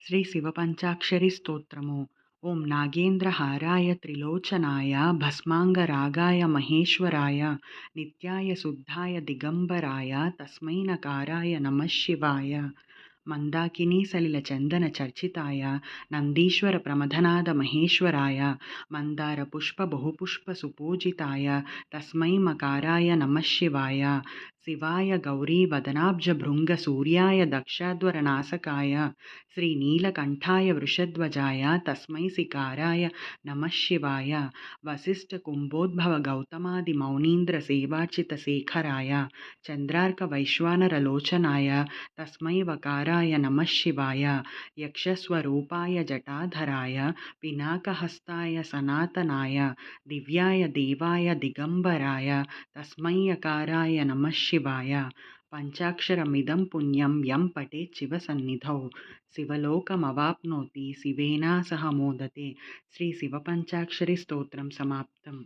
శ్రీ శివపంచాక్షరి స్తోత్రము. ఓం నాగేంద్రహారాయ త్రిలోచనాయ భస్మాంగరాగాయ మహేశ్వరాయ నిత్యాయ శుద్ధాయ దిగంబరాయ తస్మై నకారాయ నమః శివాయ. మందాకినీ సలిల చందన చర్చితాయ నందీశ్వర ప్రమథనాద మహేశ్వరాయ మందార పుష్ప బహుపుష్ప సుపూజితాయ తస్మై మకారాయ నమః శివాయ. శివాయ గౌరీ వదనాబ్జ భృంగ సూర్యాయ దక్షాధ్వరనాసకాయ శ్రీనీలకంఠాయ వృషధ్వజాయ తస్మై సికారాయ నమః శివాయ. వసిష్ఠ కుంభోద్భవ గౌతమాది మౌనీంద్ర సేవార్చిత శేఖరాయ చంద్రార్క వైశ్వానరలోచనాయ తస్మై వకారాయ నమః శివాయ. యక్షస్వరూపాయ జటాధరాయ పినాకహస్తాయ సనాతనాయ దివ్యాయ దేవాయ దిగంబరాయ తస్మై యకారాయ నమః శివాయ. పంచాక్షరమిదం పుణ్యం యం పఠేత్ శివ సన్నిధౌ శివలోకమవాప్నోతి శివేనా సహ మోదతే. శ్రీ శివపంచాక్షరి స్తోత్రం సమాప్తం.